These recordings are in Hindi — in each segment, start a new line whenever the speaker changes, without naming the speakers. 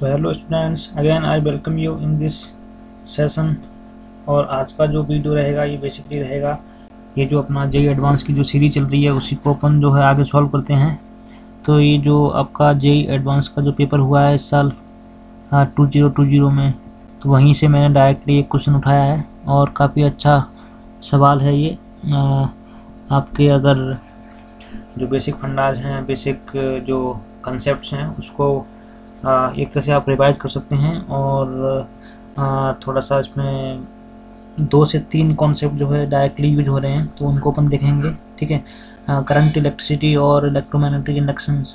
So hello students, again I welcome you in this session. और आज का जो वीडियो रहेगा ये बेसिकली रहेगा, ये जो अपना जेई एडवांस की जो सीरीज चल रही है उसी को अपन जो है आगे सॉल्व करते हैं। तो ये जो आपका जेई एडवांस का जो पेपर हुआ है इस साल 2020 में, तो वहीं से मैंने डायरेक्टली एक क्वेश्चन उठाया है और काफ़ी अच्छा सवाल है ये। आपके अगर जो बेसिक फंडाज हैं, बेसिक जो कंसेप्ट्स हैं उसको एक तरह से आप रिवाइज कर सकते हैं। और थोड़ा सा इसमें 2 से 3 कॉन्सेप्ट जो है डायरेक्टली यूज हो रहे हैं तो उनको अपन देखेंगे। ठीक है, करंट इलेक्ट्रिसिटी और इलेक्ट्रोमैग्नेटिक इंडक्शंस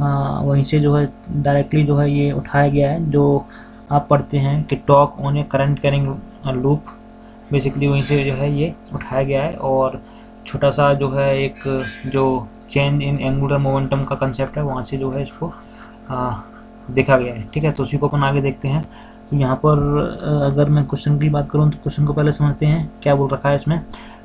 वहीं से जो है डायरेक्टली जो है ये उठाया गया है। जो आप पढ़ते हैं कि talk on A current carrying loop, basically वहीं से जो है ये उठाया गया है। और छोटा सा जो है एक जो चेंज इन एंगुलर मोमेंटम का कंसेप्ट है वहाँ से जो है इसको देखा गया है। ठीक है, तो उसी को अपन आगे देखते हैं। तो यहाँ पर अगर मैं क्वेश्चन की बात करूँ तो क्वेश्चन को पहले समझते हैं क्या बोल रखा है इसमें।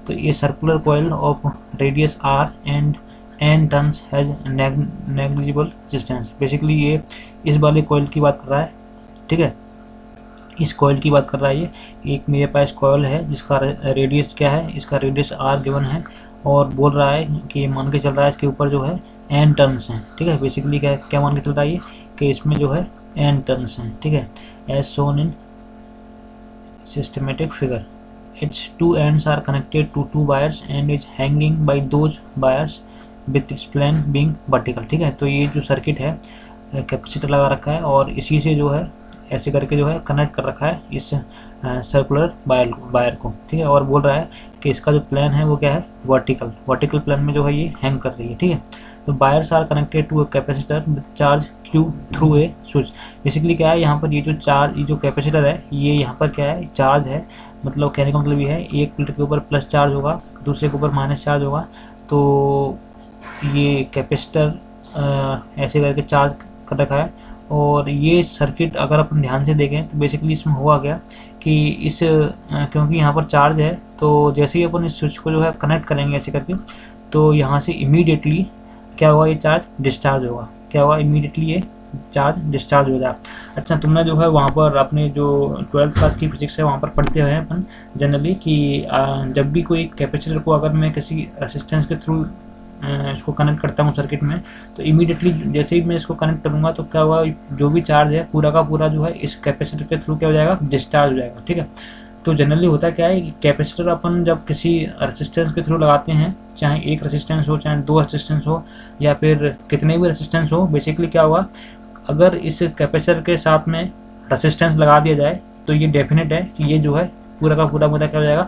तो ये circular coil of radius R and N turns has negligible resistance. Basically ये इस वाले कॉइल की बात कर रहा है। ठीक है, इस कॉइल की बात कर रहा है ये। एक मेरे पास कॉइल है जिसका रेडियस क्या है, इसका रेडियस आर गिवन है और बोल रहा है कि मान के चल रहा है इसके ऊपर जो है एन टर्न्स हैं। ठीक है, बेसिकली क्या क्या मान के चल रहा है ये कि इसमें जो है एन टर्न्स हैं। ठीक है, as shown in systematic figure, it's 2 ends are connected to 2 wires and is hanging by those wires with its plane being vertical। ठीक है, तो ये जो सर्किट है कैपेसिटर लगा रखा है और इसी से जो है ऐसे करके जो है कनेक्ट कर रखा है इस सर्कुलर वायर को। ठीक है, और बोल रहा है कि इसका जो प्लेन है वो क्या है, वर्टिकल प्लेन में जो है ये हैंग कर रही है। ठीक है, तो wires are connected to a capacitor with charge Q through a switch. Basically क्या है यहाँ पर ये जो चार्ज, ये जो कैपेसिटर है ये यहाँ पर क्या है, चार्ज है। मतलब कहने का मतलब ये है एक प्लेट के ऊपर प्लस चार्ज होगा, दूसरे के ऊपर माइनस चार्ज होगा। तो ये कैपेसिटर ऐसे करके चार्ज कर रखा है। और ये सर्किट अगर अपन ध्यान से देखें तो बेसिकली इसमें हुआ क्या कि इस क्योंकि यहाँ पर चार्ज है तो जैसे ही अपन इस स्विच को जो है कनेक्ट करेंगे ऐसे करके, तो यहाँ से इमीडिएटली क्या होगा, ये चार्ज डिस्चार्ज होगा। क्या होगा, इमीडिएटली ये चार्ज डिस्चार्ज हो जाए। अच्छा, तुमने जो है वहाँ पर अपने जो 12th क्लास की फिजिक्स है वहाँ पर पढ़ते हुए अपन जनरली कि जब भी कोई कैपेसिटर को अगर मैं किसी रेसिस्टेंस के थ्रू इसको कनेक्ट करता हूँ सर्किट में, तो इमीडिएटली जैसे ही मैं इसको कनेक्ट करूँगा तो क्या होगा, जो भी चार्ज है पूरा का पूरा जो है इस कैपेसिटर के थ्रू क्या हो जाएगा, डिस्चार्ज हो जाएगा। ठीक है, तो जनरली होता क्या है कि कैपेसिटर अपन जब किसी रेसिस्टेंस के थ्रू लगाते हैं, चाहे एक रेसिस्टेंस हो, चाहे 2 रेसिस्टेंस हो, या फिर कितने भी रेसिस्टेंस हो, बेसिकली क्या होगा, अगर इस कैपेसिटर के साथ में रेसिस्टेंस लगा दिया जाए तो ये डेफिनेट है कि ये जो है पूरा का पूरा क्या हो जाएगा,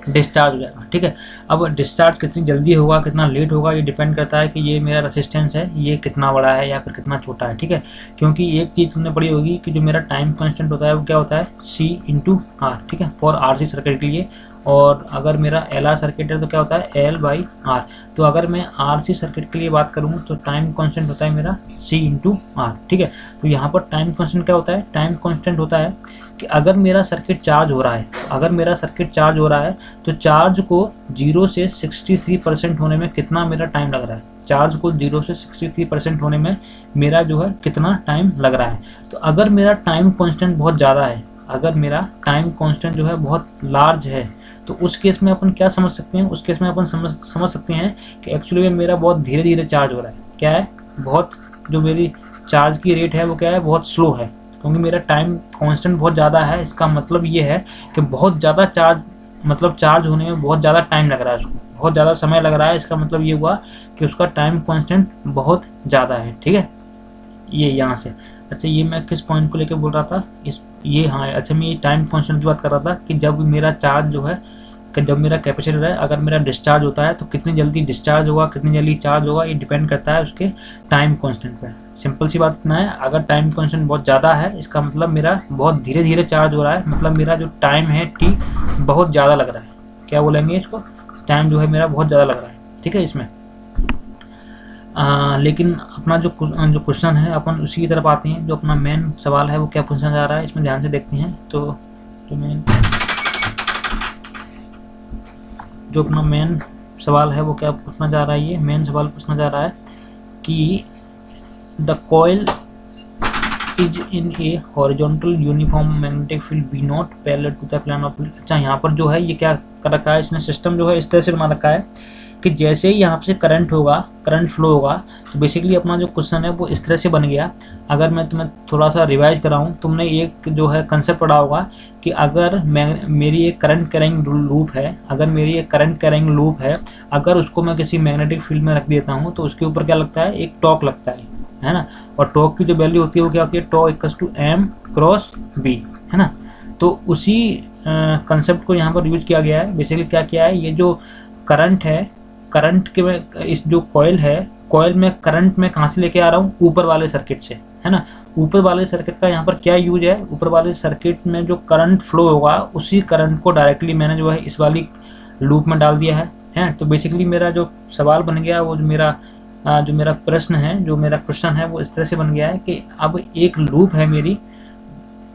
डिस्चार्ज हो जाएगा। ठीक है, अब डिस्चार्ज कितनी जल्दी होगा कितना लेट होगा ये डिपेंड करता है कि ये मेरा रेसिस्टेंस है ये कितना बड़ा है या फिर कितना छोटा है। ठीक है, क्योंकि एक चीज़ तुमने पढ़ी होगी कि जो मेरा टाइम कांस्टेंट होता है वो क्या होता है, C × R। ठीक है, फॉर RC सर्किट के लिए। और अगर मेरा LR सर्किट है तो क्या होता है, L/R। तो अगर मैं RC सर्किट के लिए बात करूँ तो टाइम कांस्टेंट होता है मेरा C × R। ठीक है, तो यहाँ पर टाइम कांस्टेंट क्या होता है, टाइम कांस्टेंट होता है कि अगर मेरा सर्किट चार्ज हो रहा है, तो चार्ज को 0 से 63% होने में कितना मेरा टाइम लग रहा है, चार्ज को 0 से 63% होने में मेरा जो है कितना टाइम लग रहा है। तो अगर मेरा टाइम कांस्टेंट बहुत ज़्यादा है, अगर मेरा टाइम कांस्टेंट जो है बहुत लार्ज है, तो उस केस में अपन क्या समझ सकते हैं, उस केस में अपन समझ सकते हैं कि एक्चुअली में मेरा बहुत धीरे धीरे चार्ज हो रहा है। क्या है, बहुत जो मेरी चार्ज की रेट है वो क्या है, बहुत स्लो है, क्योंकि मेरा टाइम कांस्टेंट बहुत ज़्यादा है। इसका मतलब ये है कि बहुत ज़्यादा चार्ज, मतलब चार्ज होने में बहुत ज़्यादा टाइम लग रहा है, उसको बहुत ज़्यादा समय लग रहा है। इसका मतलब ये हुआ कि उसका टाइम कांस्टेंट बहुत ज़्यादा है। ठीक है, ये यहाँ से। अच्छा, ये मैं किस पॉइंट को लेकर बोल रहा था, अच्छा मैं ये टाइम कांस्टेंट की बात कर रहा था कि जब मेरा चार्ज जो है, कि जब मेरा कैपेसिटर है अगर मेरा डिस्चार्ज होता है तो कितनी जल्दी डिस्चार्ज होगा कितनी जल्दी चार्ज होगा, ये डिपेंड करता है उसके टाइम कांस्टेंट पे। सिंपल सी बात ना है, अगर टाइम कांस्टेंट बहुत ज़्यादा है इसका मतलब मेरा बहुत धीरे धीरे चार्ज हो रहा है, मतलब मेरा जो टाइम है T बहुत ज़्यादा लग रहा है। क्या बोलेंगे इसको, टाइम जो है मेरा बहुत ज़्यादा लग रहा है। ठीक है, इसमें लेकिन अपना जो क्वेश्चन है अपन उसी की तरफ आते हैं। जो अपना मेन सवाल है वो क्या पूछना जा रहा है इसमें ध्यान से देखते हैं। तो जो अपना मेन सवाल है वो क्या पूछना जा रहा है, ये मेन सवाल पूछना जा रहा है कि the coil is in a horizontal uniform magnetic field B not parallel to the plane of field. अच्छा, यहाँ पर जो है ये क्या कर रखा है इसने, सिस्टम जो है इस तरह से बना रखा है कि जैसे ही यहाँ से करंट होगा, करंट फ्लो होगा, तो बेसिकली अपना जो क्वेश्चन है वो इस तरह से बन गया। अगर मैं तुम्हें थोड़ा सा रिवाइज कराऊँ, तुमने एक जो है कंसेप्ट पढ़ा होगा कि अगर मेरी एक करंट कैरिंग लूप है, अगर मेरी एक करंट कैरिंग लूप है, अगर उसको मैं किसी मैग्नेटिक फील्ड में रख देता हूँ तो उसके ऊपर क्या लगता है, एक टॉर्क लगता है ना। और टॉर्क की जो वैल्यू होती है वो क्या होती है, tau equals to M cross B, है ना। तो उसी कंसेप्ट को यहाँ पर यूज किया गया है। बेसिकली क्या किया है, ये जो करंट है, करंट के में इस जो कॉइल है, कॉइल में करंट में कहाँ से लेके आ रहा हूँ, ऊपर वाले सर्किट से, है ना। ऊपर वाले सर्किट का यहाँ पर क्या यूज है, ऊपर वाले सर्किट में जो करंट फ्लो होगा उसी करंट को डायरेक्टली मैंने जो है इस वाली लूप में डाल दिया है। तो बेसिकली मेरा जो सवाल बन गया, वो जो मेरा प्रश्न है, जो मेरा क्वेश्चन है, वो इस तरह से बन गया है कि अब एक लूप है मेरी,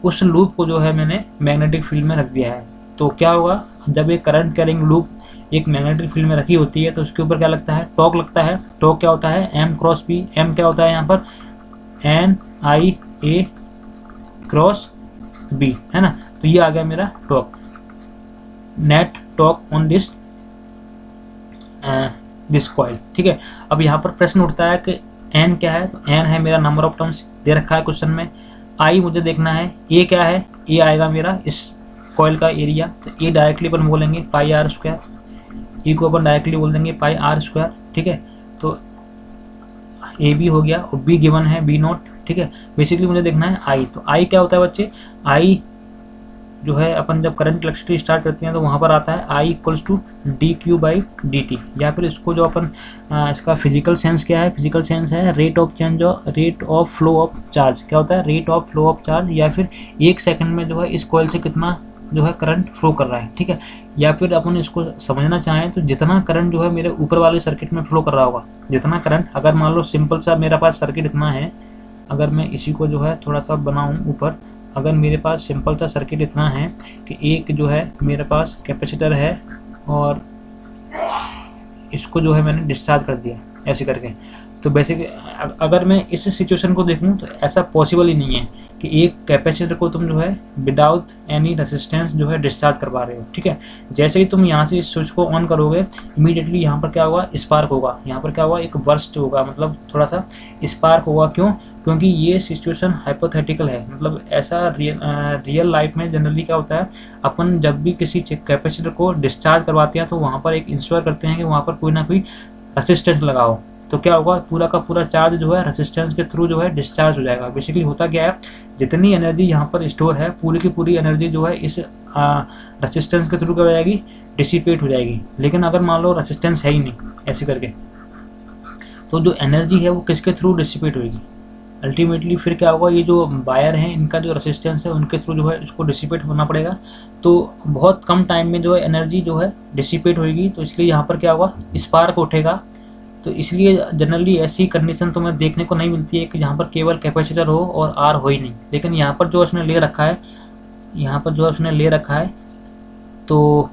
उस लूप को जो है मैंने मैग्नेटिक फील्ड में रख दिया है। तो क्या होगा, जब एक करंट कैरिंग लूप एक मैग्नेटिक फील्ड में रखी होती है तो उसके ऊपर क्या लगता है, टॉर्क लगता है। टॉर्क क्या होता है, एम क्रॉस बी। एम क्या होता है यहाँ पर, एन आई ए क्रॉस बी, है ना। तो ये आ गया मेरा torque, net torque on this coil, ठीक है। अब यहाँ पर प्रश्न उठता है कि एन क्या है, तो एन है मेरा नंबर ऑफ टर्न्स दे रखा है क्वेश्चन में। आई मुझे देखना है, ए क्या है, ए आएगा मेरा इस कॉइल का एरिया। तो ए डायरेक्टली अपन बोलेंगे पाई आर स्क्वायर, ई को अपन डायरेक्टली बोल देंगे पाई आर स्क्वायर, ठीक है। तो ए बी हो गया और बी गिवन है बी नॉट, ठीक है। बेसिकली मुझे देखना है आई। तो आई क्या होता है बच्चे, आई जो है अपन जब करंट इलेक्ट्रिसिटी स्टार्ट करते हैं तो वहाँ पर आता है I equals to D Q by D T, या फिर इसको जो अपन इसका फिजिकल सेंस क्या है, फिजिकल सेंस है rate of change, rate of flow of charge. क्या होता है, rate of flow of charge, या फिर एक सेकंड में जो है इस कॉइल से कितना जो है करंट फ्लो कर रहा है, ठीक है। या फिर अपन इसको समझना चाहें तो जितना करंट जो है मेरे ऊपर वाले सर्किट में फ्लो कर रहा होगा, जितना करंट, अगर मान लो सिंपल सा मेरा पास सर्किट इतना है, अगर मैं इसी को जो है थोड़ा सा बनाऊं ऊपर, अगर मेरे पास सिंपल सा सर्किट इतना है कि एक जो है मेरे पास कैपेसिटर है और इसको जो है मैंने डिस्चार्ज कर दिया ऐसे करके, तो बेसिक अगर मैं इस सिचुएशन को देखूं तो ऐसा पॉसिबल ही नहीं है कि एक कैपेसिटर को तुम जो है विदाउट एनी रेजिस्टेंस जो है डिस्चार्ज करवा रहे हो, ठीक है। जैसे ही तुम यहाँ से इस स्विच को ऑन करोगे, इमीडिएटली यहाँ पर क्या होगा, स्पार्क होगा, यहाँ पर क्या होगा, एक बर्स्ट होगा, मतलब थोड़ा सा स्पार्क होगा। क्यों, क्योंकि ये सिचुएशन हाइपोथेटिकल है, मतलब ऐसा रियल लाइफ में जनरली क्या होता है, अपन जब भी किसी कैपेसिटर को डिस्चार्ज करवाते हैं तो वहाँ पर एक इंश्योर करते हैं कि वहाँ पर कोई ना कोई रेजिस्टेंस लगाओ, तो क्या होगा, पूरा का पूरा चार्ज जो है रेजिस्टेंस के थ्रू जो है डिस्चार्ज हो जाएगा। बेसिकली होता क्या है, जितनी एनर्जी यहाँ पर स्टोर है पूरी की पूरी एनर्जी जो है इस रेजिस्टेंस के थ्रू क्या हो जाएगी, डिसिपेट हो जाएगी। लेकिन अगर मान लो रेजिस्टेंस है ही नहीं ऐसे करके, तो जो एनर्जी है वो किसके थ्रू डिसिपेट होगी, अल्टीमेटली फिर क्या होगा, ये जो वायर हैं इनका जो रेजिस्टेंस है उनके थ्रू जो है इसको डिसिपेट होना पड़ेगा। तो बहुत कम टाइम में जो है एनर्जी जो है डिसिपेट होगी, तो इसलिए यहाँ पर क्या होगा, स्पार्क उठेगा। तो इसलिए जनरली ऐसी कंडीशन तो मैं देखने को नहीं मिलती है कि जहाँ पर केवल कैपेसिटर हो और आर हो ही नहीं। लेकिन यहाँ पर जो उसने ले रखा है, यहाँ पर जो उसने ले रखा है तो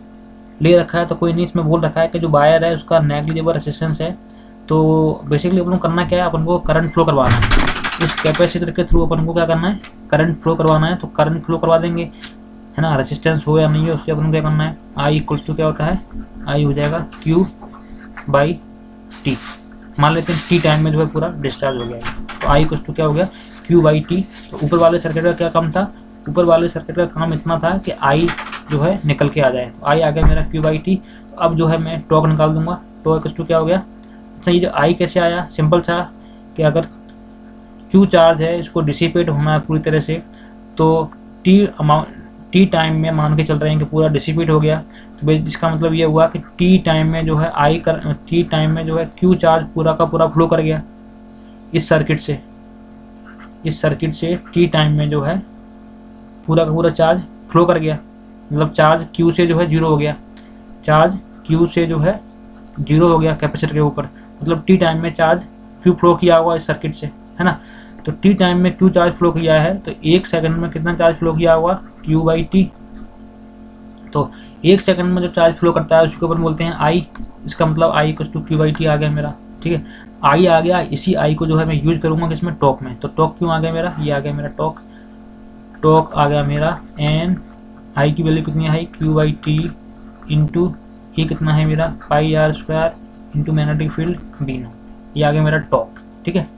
कोई नहीं, इसमें बोल रखा है कि जो वायर है उसका नेग्लिजिबल रेजिस्टेंस है। तो बेसिकली अपन को करना क्या है, अपन को करंट फ्लो करवाना है इस कैपेसिटर के थ्रू, अपन को क्या करना है, करंट फ्लो करवाना है। तो करंट फ्लो करवा देंगे, है ना, रेजिस्टेंस हो या नहीं हो उससे अपन को क्या करना है, आई इक्वल्स टू क्या होता है, आई हो जाएगा क्यू बाई टी। मान लेते हैं टी टाइम में जो है पूरा डिस्चार्ज हो गया है, तो आई इक्वल्स टू क्या हो गया, क्यू बाई टी। तो ऊपर वाले सर्किट का क्या काम था, ऊपर वाले सर्किट का काम इतना था कि आई जो है निकल के आ जाए, तो आई आ गया मेरा क्यू बाई टी। तो अब जो है मैं टॉर्क निकाल दूंगा, टॉर्क इक्वल्स टू क्या हो गया। अच्छा, ये जो आई कैसे आया, सिंपल था कि अगर क्यू चार्ज है इसको डिसिपेट होना है पूरी तरह से, तो टी टाइम में मान के चल रहे हैं कि पूरा डिसिपेट हो गया। तो इसका मतलब ये हुआ कि टी टाइम में जो है टी टाइम में जो है क्यू चार्ज पूरा का पूरा फ्लो कर गया इस सर्किट से टी टाइम में जो है पूरा का पूरा चार्ज फ्लो कर गया, मतलब चार्ज क्यू से जो है जीरो हो गया, चार्ज क्यू से जो है जीरो हो गया कैपेसिटर के ऊपर, मतलब टी टाइम में चार्ज क्यू फ्लो किया हुआ इस सर्किट से, है ना। तो टी टाइम में क्यू चार्ज फ्लो किया है, तो एक सेकंड में कितना चार्ज फ्लो किया हुआ, क्यू बाई टी। तो एक सेकंड में जो चार्ज फ्लो करता है उसको अपन बोलते हैं आई, इसका मतलब I equals to Q by T आ गया मेरा, ठीक है। आई आ गया, इसी आई को जो है मैं यूज करूँगा किसमें, टॉक में। तो टॉक क्यों आ गया मेरा, ये आ गया मेरा टॉक, टॉक आ गया मेरा एन, आई की वैल्यू कितनी है, क्यू बाई टी इंटू ये कितना है मेरा pi R square into magnetic field B no, ये आ गया मेरा टॉक। ठीक है,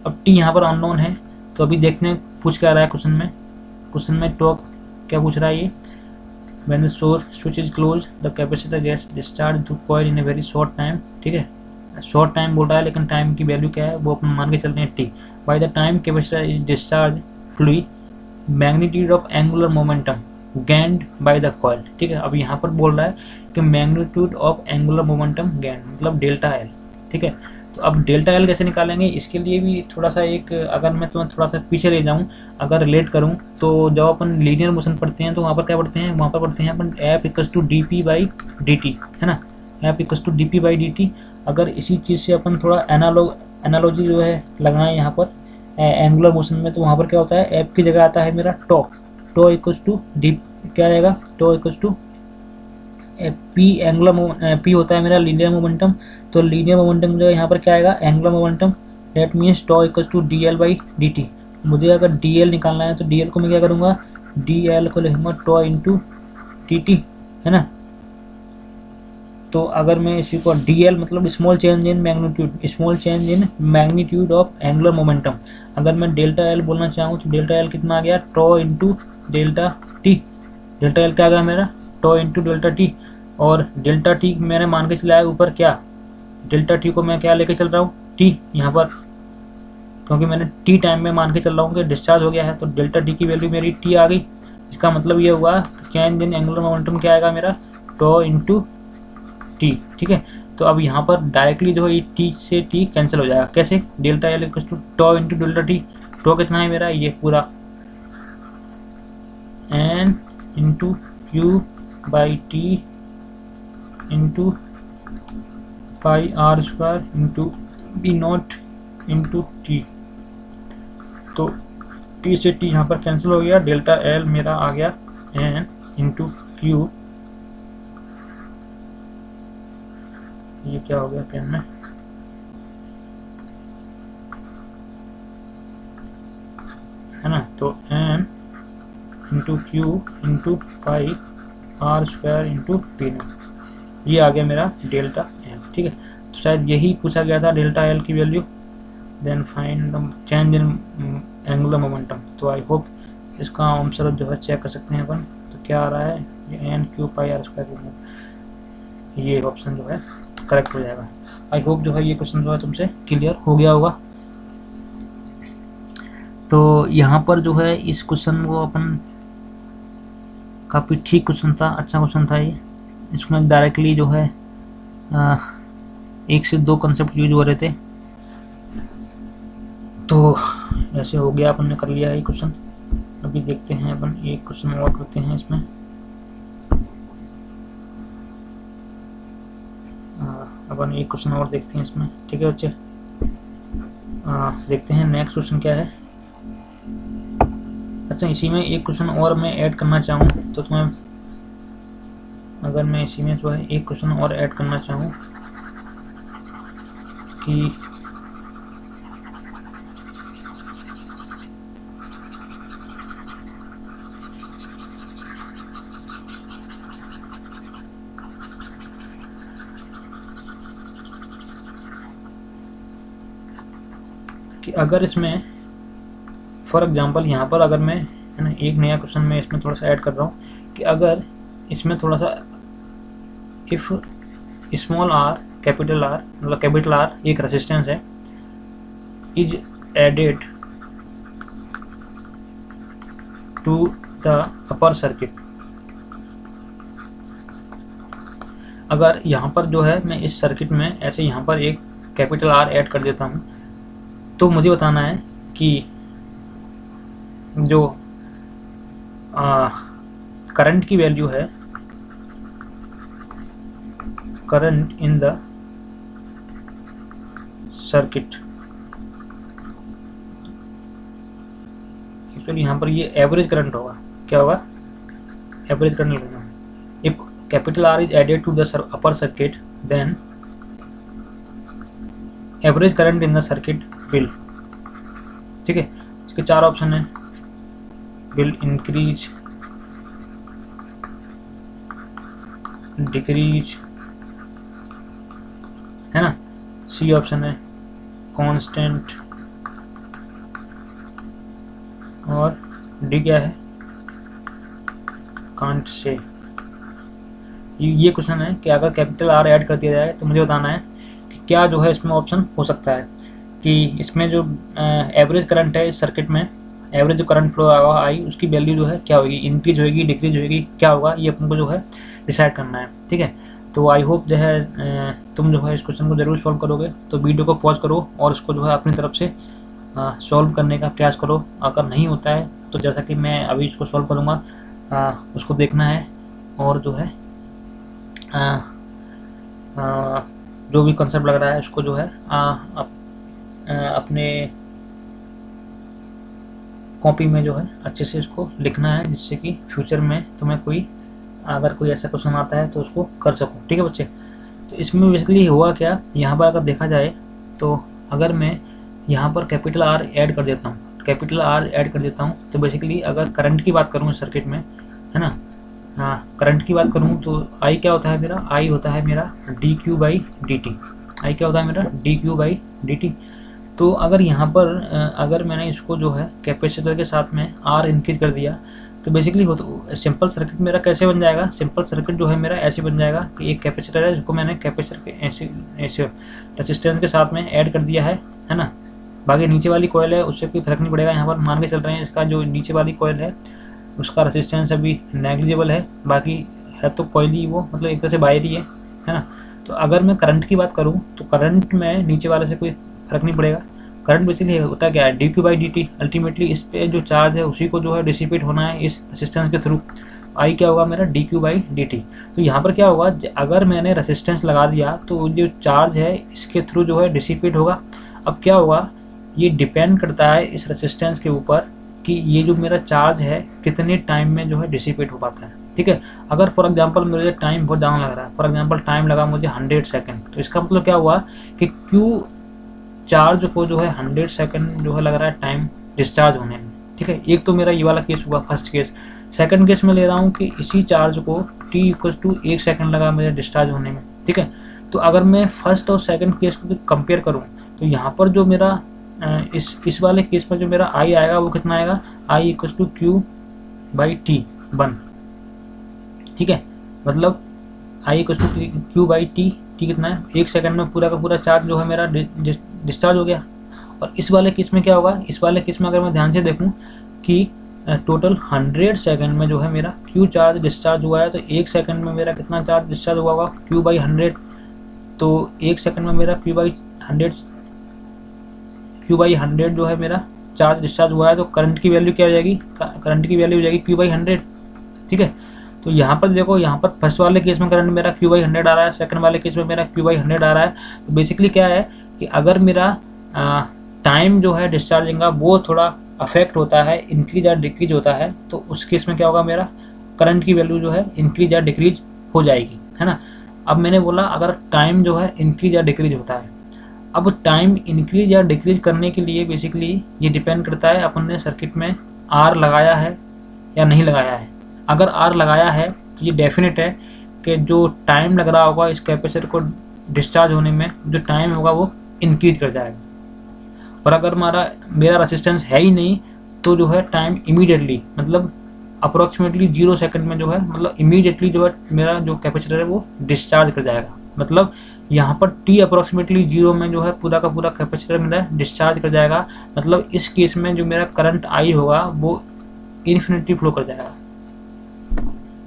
अब टी यहाँ पर अननोन है, तो अभी देखते हैं पूछ क्या रहा है क्वेश्चन में। क्वेश्चन में टॉक क्या पूछ रहा है ये, when the switch is close the capacitor gets discharge through coil in a very short time. ठीक है, शॉर्ट टाइम बोल रहा है, लेकिन टाइम की वैल्यू क्या है वो अपन मान के चल रहे हैं T. By the time capacitor is discharge फ्लूई magnitude of angular momentum gained by the coil. ठीक है, अब यहाँ पर बोल रहा है कि magnitude of angular momentum gain मतलब डेल्टा एल। ठीक है, तो अब डेल्टा एल कैसे निकालेंगे, इसके लिए भी थोड़ा सा एक, अगर मैं तुम्हें थोड़ा सा पीछे ले जाऊँ, अगर रिलेट करूँ, तो जब अपन लीनियर मोशन पढ़ते हैं तो वहाँ पर क्या पढ़ते हैं, वहाँ पर पढ़ते हैं अपन F equals to D P by D T, है ना, F equals to D P by D T. अगर इसी चीज़ से अपन थोड़ा एनालॉजी जो है लगाएं यहाँ पर एंगुलर मोशन में, तो वहाँ पर क्या होता है, एफ की जगह आता है मेरा tau, tau equals to D, क्या आएगा, tau equals to P angular, P होता है मेरा लीनियर मोमेंटम, तो लीनियर मोमेंटम जो है यहाँ पर क्या आएगा, angular momentum, that means tau equals to D L by D T. मुझे अगर डी एल निकालना है तो डी एल को मैं क्या करूँगा, डी एल को लिखूँगा टॉ इंटू टी टी, है ना। तो अगर मैं इसी को डी एल मतलब small change in magnitude, small change in magnitude of angular momentum, अगर मैं डेल्टा एल बोलना चाहूँ तो डेल्टा एल कितना आ गया, tau into delta T. Delta L क्या आ गया मेरा, टॉ इंटू डेल्टा टी, और डेल्टा टी मैंने मान के चला है ऊपर क्या, डेल्टा टी को मैं क्या लेके चल रहा हूँ, टी यहाँ पर, क्योंकि मैंने टी टाइम में मान के चल रहा हूँ कि डिस्चार्ज हो गया है, तो डेल्टा टी की वैल्यू मेरी टी आ गई। इसका मतलब ये हुआ चेंज इन एंगुलर मोमेंटम क्या आएगा मेरा, टॉ इंटू टी। ठीक है, तो अब यहाँ पर डायरेक्टली जो है टी से टी कैंसिल हो जाएगा, कैसे, delta L equals to tau into delta T. Tau कितना है मेरा, ये पूरा N into Q by T into pi R square into B naught into T. तो टी से टी यहाँ पर कैंसिल हो गया, डेल्टा एल मेरा आ गया एन इंटू क्यू, ये क्या हो गया पेन में, है ना, तो N into Q into pi R square into T naught, ये आ गया मेरा डेल्टा एल। ठीक है, तो शायद यही पूछा गया था डेल्टा एल की value, then find the change in angular momentum. तो आई होप इसका आंसर जो है चेक कर सकते हैं अपन, तो क्या आ रहा है, ये N Q pi R square, ये ऑप्शन जो है करेक्ट हो जाएगा। आई होप जो है ये क्वेश्चन जो है तुमसे क्लियर हो गया होगा। तो यहाँ पर जो है इस क्वेश्चन को अपन, काफ़ी ठीक क्वेश्चन था, अच्छा क्वेश्चन था ये, इसमें डायरेक्टली जो है एक से दो कंसेप्ट यूज हो रहे थे, तो ऐसे हो गया, अपन ने कर लिया है क्वेश्चन। अभी देखते हैं अपन एक क्वेश्चन और करते हैं इसमें, अपन एक क्वेश्चन और देखते हैं इसमें। ठीक है बच्चे, देखते हैं नेक्स्ट क्वेश्चन क्या है। अच्छा, इसी में एक क्वेश्चन और मैं ऐड करना चाहूँ तो तुम्हें, अगर मैं इसी में जो है एक क्वेश्चन और ऐड करना चाहूँ कि अगर इसमें फॉर एग्जांपल यहाँ पर अगर मैं, है ना, एक नया क्वेश्चन मैं इसमें थोड़ा सा ऐड कर रहा हूँ कि अगर इसमें थोड़ा सा if small R capital R, मतलब कैपिटल आर एक रेजिस्टेंस है, is added to the upper circuit. अगर यहाँ पर जो है मैं इस सर्किट में ऐसे यहाँ पर एक कैपिटल आर ऐड कर देता हूँ, तो मुझे बताना है कि जो करंट की वैल्यू है, current in the circuit, actually यहाँ पर ये एवरेज करंट होगा, क्या होगा, एवरेज करंट लेना है। If capital R is added to the upper circuit, then average current in the circuit will, ठीक है, इसके 4 ऑप्शन है, विल इंक्रीज, डिक्रीज, है ना। सी ऑप्शन है कांस्टेंट, और डी क्या है, कांट से। ये क्वेश्चन है कि अगर कैपिटल आर ऐड कर दिया जाए तो मुझे बताना है कि क्या जो है इसमें ऑप्शन हो सकता है कि इसमें जो एवरेज करंट है इस सर्किट में, एवरेज जो करंट फ्लो आएगा आई, उसकी वैल्यू जो है क्या होगी, इंक्रीज होगी, डिक्रीज होगी, क्या होगा, ये अपन को जो है डिसाइड करना है, ठीक है। तो आई होप जो है तुम जो है इस क्वेश्चन को ज़रूर सॉल्व करोगे। तो वीडियो को पॉज करो और इसको जो है अपनी तरफ से सॉल्व करने का प्रयास करो। अगर नहीं होता है तो जैसा कि मैं अभी इसको सॉल्व करूँगा उसको देखना है, और जो है जो भी कंसेप्ट लग रहा है उसको जो है अपने कॉपी में जो है अच्छे से इसको लिखना है, जिससे कि फ्यूचर में तुम्हें कोई अगर कोई ऐसा क्वेश्चन आता है तो उसको कर सकूँ, ठीक है बच्चे। तो इसमें बेसिकली हुआ क्या, यहाँ पर अगर देखा जाए तो अगर मैं यहाँ पर कैपिटल आर ऐड कर देता हूँ, कैपिटल आर ऐड कर देता हूँ, तो बेसिकली अगर करंट की बात करूँ इस सर्किट में, है ना, करंट की बात करूँ तो आई क्या होता है मेरा, आई होता है मेरा D Q by D T, I क्या होता है मेरा D Q by D T. तो अगर यहाँ पर अगर मैंने इसको जो है कैपेसिटर के साथ में आर इंक्रीज कर दिया तो बेसिकली हो तो सिंपल सर्किट मेरा कैसे बन जाएगा, सिंपल सर्किट जो है मेरा ऐसे बन जाएगा कि एक कैपेसिटर है जिसको मैंने कैपेसिटर के ऐसे रेसिस्टेंस के साथ में ऐड कर दिया है ना। बाकी नीचे वाली कॉइल है उससे कोई फर्क नहीं पड़ेगा, यहाँ पर मान के चल रहे हैं इसका जो नीचे वाली कॉइल है उसका रेसिस्टेंस अभी नेग्लिजिबल है, बाकी है तो कॉइल ही वो, मतलब एक तरह से बाहर ही है ना। तो अगर मैं करंट की बात करूँ तो करंट में नीचे वाले से कोई फर्क नहीं पड़ेगा। करंट बेसिकली होता क्या है, D Q by D T, ultimately इस पे जो चार्ज है उसी को जो है डिसिपेट होना है इस रेसिस्टेंस के थ्रू। आई क्या होगा मेरा D Q by D T. तो यहाँ पर क्या होगा, अगर मैंने रेसिस्टेंस लगा दिया तो जो चार्ज है इसके थ्रू जो है डिसिपेट होगा। अब क्या होगा, ये डिपेंड करता है इस रेसिस्टेंस के ऊपर कि ये जो मेरा चार्ज है कितने टाइम में जो है डिसिपेट हो पाता है, ठीक है। अगर फॉर एग्जांपल मुझे टाइम बहुत ज़्यादा लग रहा है, फॉर एग्जांपल टाइम लगा मुझे 100 सेकंड, तो इसका मतलब क्या हुआ कि क्यू चार्ज को जो है 100 सेकंड जो है लग रहा है टाइम डिस्चार्ज होने में, ठीक है। एक तो मेरा ये वाला केस हुआ फर्स्ट केस। सेकंड केस में ले रहा हूँ कि इसी चार्ज को t इक्वल टू 1 सेकंड लगा मुझे डिस्चार्ज होने में, ठीक है। तो अगर मैं फर्स्ट और सेकंड केस को कंपेयर करूँ तो यहाँ पर जो मेरा इस वाले केस में जो मेरा आई आएगा वो कितना आएगा, I equal to Q by T 1, ठीक है। मतलब I equal to Q by T, T कितना है 1 सेकंड में पूरा का पूरा चार्ज जो है मेरा डिस्चार्ज हो गया। और इस वाले केस में क्या होगा, इस वाले केस में अगर मैं ध्यान से देखूं कि टोटल 100 सेकंड में जो है मेरा क्यू चार्ज डिस्चार्ज हुआ है, तो 1 सेकंड में मेरा कितना चार्ज डिस्चार्ज हुआ होगा, क्यू बाई 100। तो 1 सेकंड में मेरा क्यू बाई 100 जो है मेरा चार्ज डिस्चार्ज हुआ है, तो करंट की वैल्यू क्या हो जाएगी, करंट की वैल्यू हो जाएगी क्यू बाई 100, ठीक है। तो यहाँ पर देखो, यहाँ पर फर्स्ट वाले केस में करंट मेरा क्यू बाई 100 आ रहा है, सेकंड वाले केस में मेरा क्यू बाई 100 आ रहा है। तो बेसिकली क्या है कि अगर मेरा टाइम जो है डिस्चार्जिंग का वो थोड़ा अफेक्ट होता है, इंक्रीज या डिक्रीज होता है, तो उस केस में क्या होगा, मेरा करंट की वैल्यू जो है इंक्रीज या डिक्रीज हो जाएगी, है ना। अब मैंने बोला अगर टाइम जो है इंक्रीज या डिक्रीज होता है, अब टाइम इंक्रीज या डिक्रीज करने के लिए बेसिकली ये डिपेंड करता है अपन ने सर्किट में आर लगाया है या नहीं लगाया है। अगर आर लगाया है तो ये डेफिनेट है कि जो टाइम लग रहा होगा इस कैपेसिटर को डिस्चार्ज होने में, जो टाइम होगा वो इंक्रीज कर जाएगा। और अगर मेरा रेसिस्टेंस है ही नहीं तो जो है टाइम इमीडिएटली, मतलब अप्रोक्सीमेटली 0 सेकंड में जो है, मतलब इमीडिएटली जो है मेरा जो कैपेसिटर है वो डिस्चार्ज कर जाएगा। मतलब यहाँ पर t अप्रोक्सीमेटली 0 में जो है पूरा का पूरा कैपेसिटर मेरा डिस्चार्ज कर जाएगा। मतलब इस केस में जो मेरा करंट आई होगा वो इन्फिनिटली फ्लो कर जाएगा।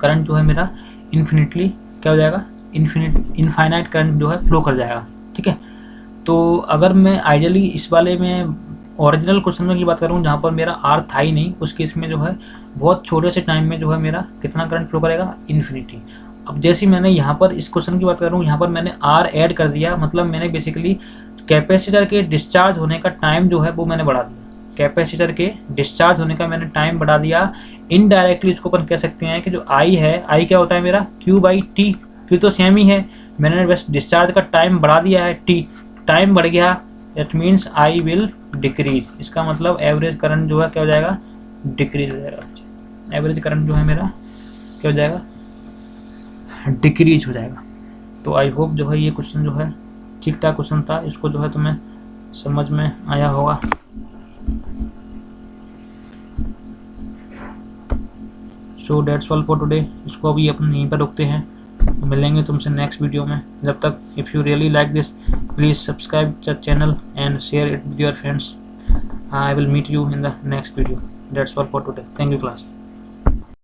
करंट जो है मेरा इन्फिनिटली क्या हो जाएगा, इनफाइनाइट करंट जो है फ्लो कर जाएगा, ठीक है। तो अगर मैं आइडियली इस वाले में ओरिजिनल क्वेश्चन में की बात करूँ जहाँ पर मेरा आर था ही नहीं, उस केस में जो है बहुत छोटे से टाइम में जो है मेरा कितना करंट फ्लो करेगा, इन्फिनिटी। अब जैसे मैंने यहाँ पर इस क्वेश्चन की बात करूँ, यहाँ पर मैंने आर ऐड कर दिया, मतलब मैंने बेसिकली कैपेसिटर के डिस्चार्ज होने का टाइम जो है वो मैंने बढ़ा दिया। कैपेसिटर के डिस्चार्ज होने का मैंने टाइम बढ़ा दिया। इनडायरेक्टली इसको अपन कह सकते हैं कि जो आई है, आई क्या होता है मेरा क्यू बाई टी, क्यू तो सेम ही है, मैंने बस डिस्चार्ज का टाइम बढ़ा दिया है टी, टाइम बढ़ गया that means I will decrease, इसका मतलब एवरेज करंट जो है क्या हो जाएगा, डिक्रीज हो जाएगा। एवरेज करंट जो है मेरा क्या हो जाएगा, डिक्रीज हो जाएगा। तो आई होप जो है ये क्वेश्चन जो है ठीक ठाक क्वेश्चन था, इसको जो है तुम्हें समझ में आया होगा। So that's all for today, इसको अभी अपन यहीं पर रुकते हैं, मिलेंगे तुमसे नेक्स्ट वीडियो में। जब तक if you really like this please subscribe the channel and share it with your friends. I will meet you in the next video. That's all for today. Thank you class.